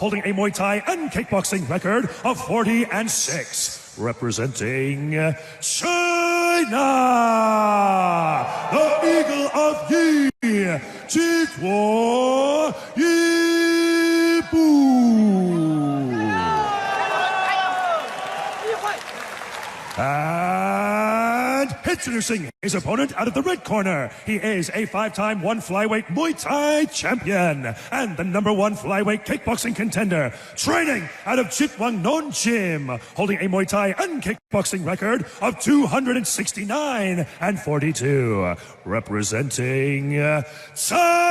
holding a Muay Thai and kickboxing record of 40-6, representing China, the Eagle of Yi, Jiduo Yibu. And introducing his opponent out of the red corner. He is a 5-time one flyweight Muay Thai champion and the #1 flyweight kickboxing contender, training out of Jitmuangnon Gym, holding a Muay Thai and kickboxing record of 269-42, representing Thailand.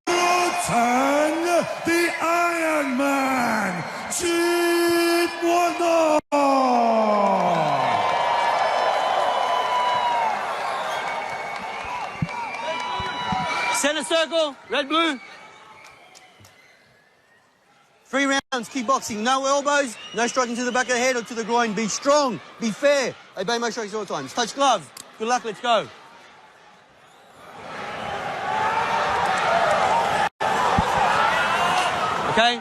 Rottang, the Iron Man, Jitmuangnon. Center circle, red, blue. 3 rounds, kickboxing, no elbows, no striking to the back of the head or to the groin. Be strong, be fair. Obey my strikes all the time. Touch gloves. Good luck, let's go. Okay?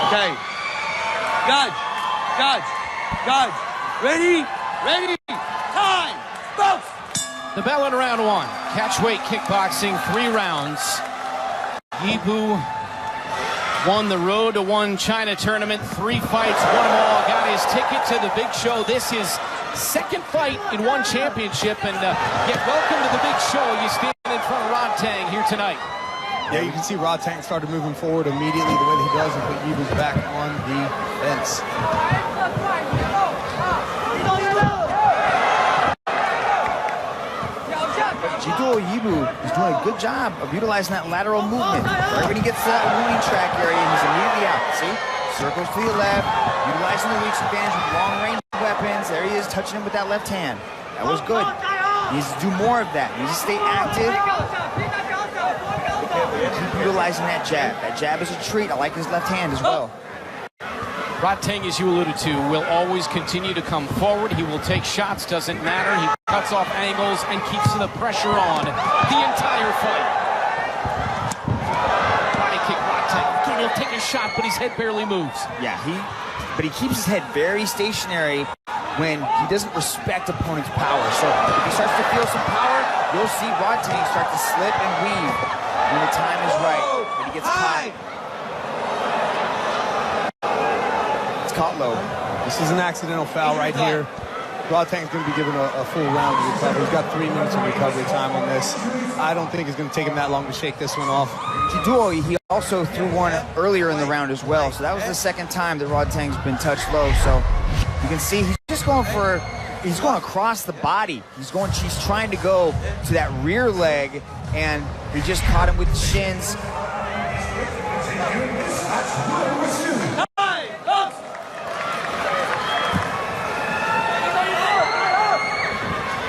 Okay. Guard. Ready? Time. Box. The bell in round 1. Catchweight kickboxing, 3 rounds. Yibu won the Road to One China tournament, 3 fights, won them all, got his ticket to the big show. This is second fight in one championship, and yet welcome to the big show. You stand in front of Rodtang here tonight. Yeah, you can see Rodtang started moving forward immediately the way that he does and put Yibu's back on the fence. Jiduo Yibu is doing a good job of utilizing that lateral movement. Right when he gets to that wounding track area, he's immediately out. See? Circles to the left, utilizing the reach advantage with long-range weapons. There he is, touching him with that left hand. That was good. He needs to do more of that. He needs to stay active. Keep utilizing that jab. That jab is a treat. I like his left hand as well. Rodtang, as you alluded to, will always continue to come forward. He will take shots, doesn't matter. He cuts off angles and keeps the pressure on the entire fight. Body kick, Rodtang. He'll take a shot, but his head barely moves. Yeah, but he keeps his head very stationary when he doesn't respect opponent's power. So if he starts to feel some power, you'll see Rodtang start to slip and weave when the time is right, when he gets caught. It's caught low. This is an accidental foul right here. Rodtang's going to be given a full round to recover. He's got 3 minutes of recovery time on this. I don't think it's going to take him that long to shake this one off. Jiduo, he also threw one earlier in the round as well. So that was the second time that Rodtang's been touched low. So you can see he's just going he's going across the body. He's trying to go to that rear leg, and he just caught him with the shins.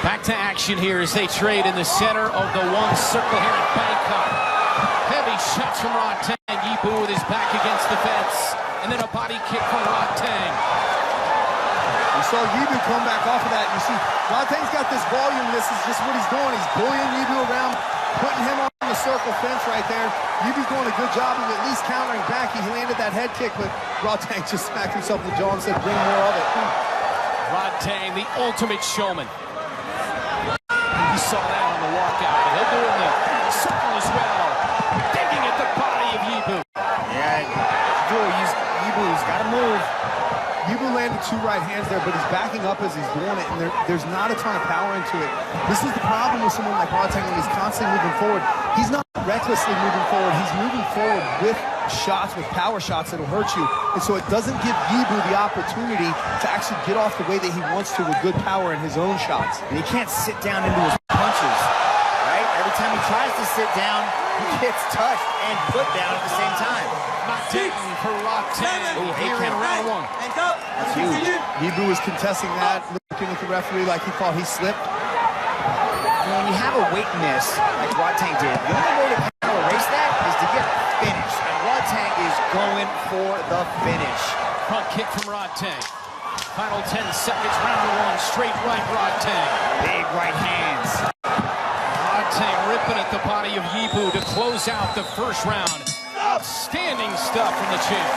Back to action here as they trade in the center of the one circle here in Bangkok. Heavy shots from Rodtang. Yibu with his back against the fence. And then a body kick from Rodtang. You saw Yibu come back off of that. You see, Rodtang's got this volume. This is just what he's doing. He's bullying Yibu around, putting him on the circle fence right there. Yibu's doing a good job of at least countering back. He landed that head kick, but Rodtang just smacked himself in the jaw and said, bring more of it. Rodtang, the ultimate showman. You saw that on the walkout. He'll do it in the circle as well. Digging at the body of Yibu. Yeah, Yibu's got to move. Yibu landed 2 right hands there, but he's backing up as he's doing it, and there's not a ton of power into it. This is the problem with someone like Rodtang when he's constantly moving forward. He's not recklessly moving forward. He's moving forward with shots, with power shots that'll hurt you. And so it doesn't give Yibu the opportunity to actually get off the way that he wants to with good power in his own shots. And he can't sit down into his punches, right? Every time he tries to sit down, he gets touched and put down at the same time. Knocked down for Rodtang here in round 1. That's huge. Yibu was contesting that, looking at the referee like he thought he slipped. When you have a weight miss, like Rodtang did, the only way to kind of erase that is to get finished. And Rodtang is going for the finish. Front kick from Rodtang. Final 10 seconds, round 1, straight right Rodtang. Big right hand. close out the first round. Outstanding stuff from the champ.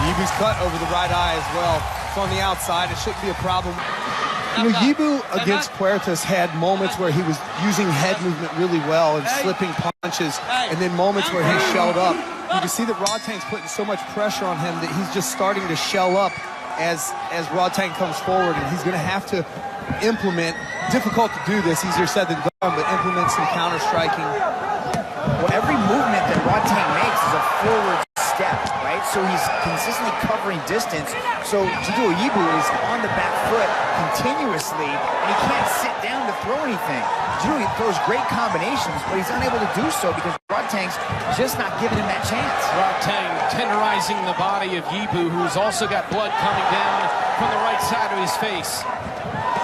Yibu's cut over the right eye as well. It's on the outside. It shouldn't be a problem. You know, Yibu against Puertas had moments where he was using head movement really well and slipping punches, and then moments where he shelled up. You can see that Rodtang's putting so much pressure on him that he's just starting to shell up as Rodtang comes forward, and he's going to have to implement, difficult to do this, easier said than done, but implement some counter striking. Well, every movement that Rodtang makes is a forward step, right? So he's consistently covering distance. So Jiduo Yibu is on the back foot continuously, and he can't sit down to throw anything. Jiduo throws great combinations, but he's unable to do so because Rodtang's just not giving him that chance. Rodtang tenderizing the body of Yibu, who's also got blood coming down from the right side of his face.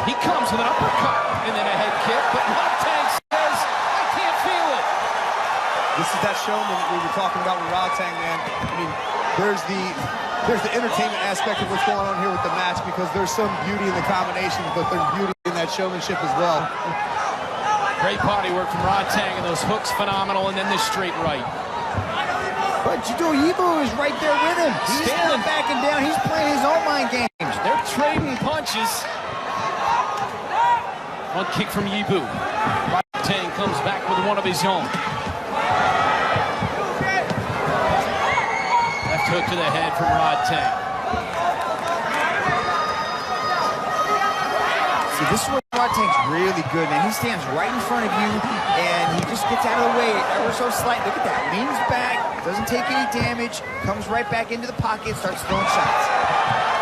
He comes with an uppercut and then a head kick, but Rodtang says, I can't feel it. This is that showman that we were talking about with Rodtang, man. I mean, there's the entertainment aspect of what's going on here with the match because there's some beauty in the combinations, but there's beauty in that showmanship as well. Great body work from Rodtang, and those hooks phenomenal, and then this straight right. But Jiduo Yibu is right there with him. He's not backing down. He's playing his own mind games. They're trading punches. One kick from Yibu. Rodtang comes back with one of his own. Left hook to the head from Rodtang. See, this is where Rodtang's really good, man. He stands right in front of you, and he just gets out of the way ever so slightly. Look at that. Leans back, doesn't take any damage, comes right back into the pocket, starts throwing shots.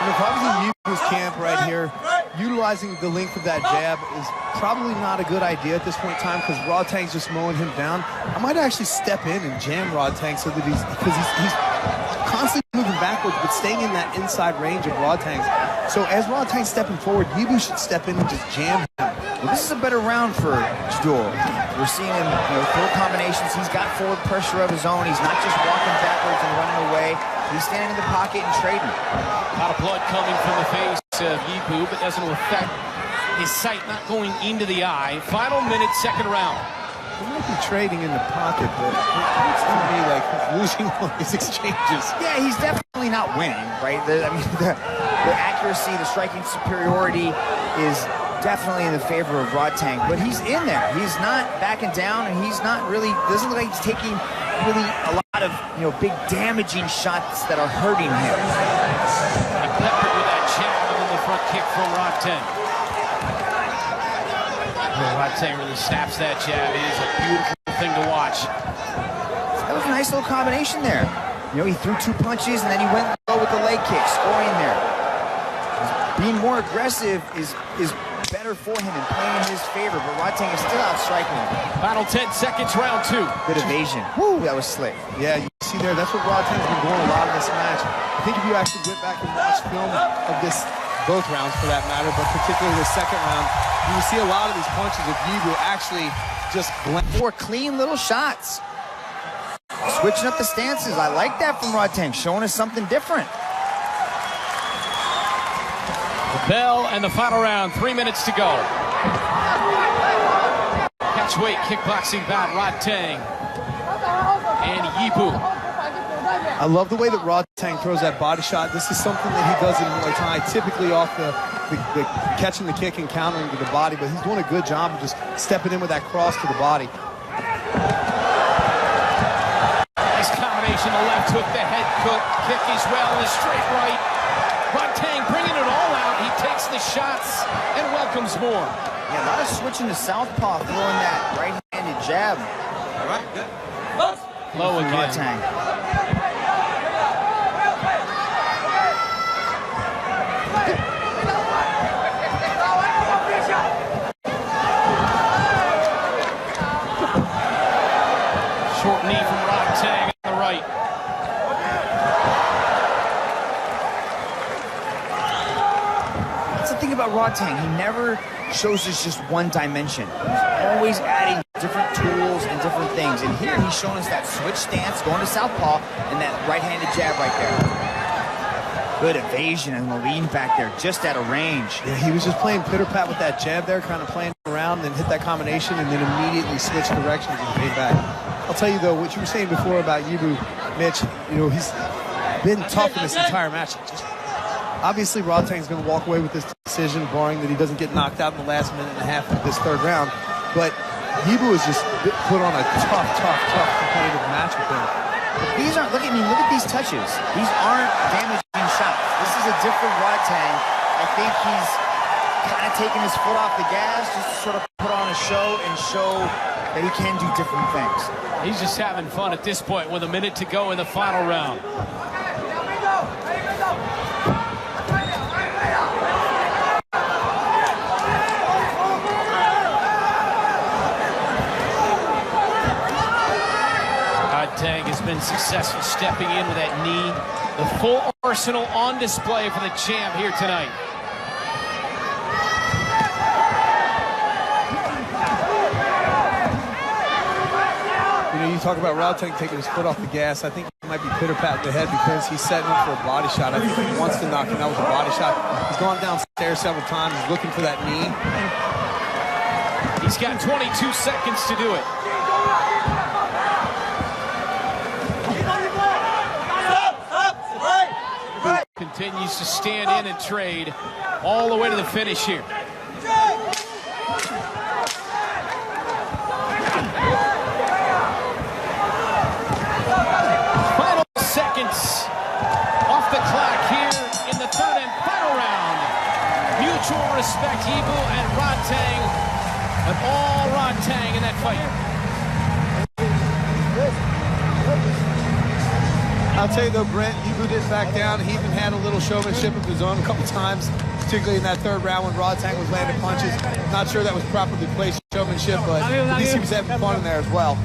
And if I was in Yibu's camp right here, utilizing the length of that jab is probably not a good idea at this point in time because Rodtang's just mowing him down. I might actually step in and jam Rodtang so that he's constantly moving backwards but staying in that inside range of Rodtang's. So as Rodtang's stepping forward, Yibu should step in and just jam him. Well, this is a better round for Jiduo. We're seeing him, throw combinations. He's got forward pressure of his own. He's not just walking backwards and running away. He's standing in the pocket and trading. A lot of blood coming from the face of Yibu, but doesn't affect his sight not going into the eye. Final minute, second round. He might be trading in the pocket, but it looks to me like he's losing all these exchanges. Yeah, he's definitely not winning, right? The accuracy, the striking superiority is definitely in the favor of Rodtang, but he's in there. He's not backing down, and he's not really, doesn't look like he's taking really a lot of, big damaging shots that are hurting him. He peppered with that jab and then the front kick from Rodtang. Rodtang really snaps that jab. It is a beautiful thing to watch. That was a nice little combination there. He threw two punches, and then he went low with the leg kick, scoring there. Being more aggressive is better for him and playing in his favor, but Rodtang is still out striking him. Final 10 seconds, round two. Good evasion. Woo, that was slick. Yeah, you see there, that's what Rodtang's been doing a lot of this match. I think if you actually went back and watched film of this, both rounds for that matter, but particularly the second round, you will see a lot of these punches of Yibu actually just blend. Four clean little shots. Switching up the stances. I like that from Rodtang, showing us something different. The bell and the final round, 3 minutes to go. Catchweight kickboxing bout, Rodtang and Yibu. I love the way that Rodtang throws that body shot. This is something that he does in Muay Thai, typically off the catching the kick and countering to the body, but he's doing a good job of just stepping in with that cross to the body. Nice combination, the left hook, the head hook, kick as well, and a straight right. Rodtang bringing it all out. He takes the shots and welcomes more. Yeah, a lot of switching to southpaw, throwing that right-handed jab. All right, good. Low again. Rodtang. Short knee from Rodtang on the right. That's the thing about Rodtang. He never shows us just one dimension. He's always adding different tools and different things. And here he's showing us that switch stance, going to southpaw, and that right-handed jab right there. Good evasion and the lean back there, just out of range. Yeah, he was just playing pitter-pat with that jab there, kind of playing around, and then hit that combination, and then immediately switched directions and paid back. I'll tell you, though, what you were saying before about Yibu, Mitch, you know, he's been tough in this entire match. Obviously, Rodtang's going to walk away with this decision, barring that he doesn't get knocked out in the last minute and a half of this third round. But Yibu has just put on a tough competitive match with him. These aren't, look at these touches. These aren't damaging shots. This is a different Rodtang. I think he's kind of taking his foot off the gas, just to sort of put on a show and show that he can do different things. He's just having fun at this point with a minute to go in the final round. Rodtang has been successful stepping in with that knee. The full arsenal on display for the champ here tonight. You know, you talk about Rodtang taking his foot off the gas. I think he might be pitter-patting the head because he's setting up for a body shot. I think he wants to knock him out with a body shot. He's gone downstairs several times. He's looking for that knee. He's got 22 seconds to do it. Continues to stand in and trade all the way to the finish here. Final seconds off the clock here in the third and final round. Mutual respect, Yibu and Rodtang, but all Rodtang in that fight. I'll tell you though, Brent, Yibu didn't back down. He even had a little showmanship of his own a couple times, particularly in that third round when Rodtang was landing punches. Not sure that was properly placed showmanship, but at least he was having fun in there as well.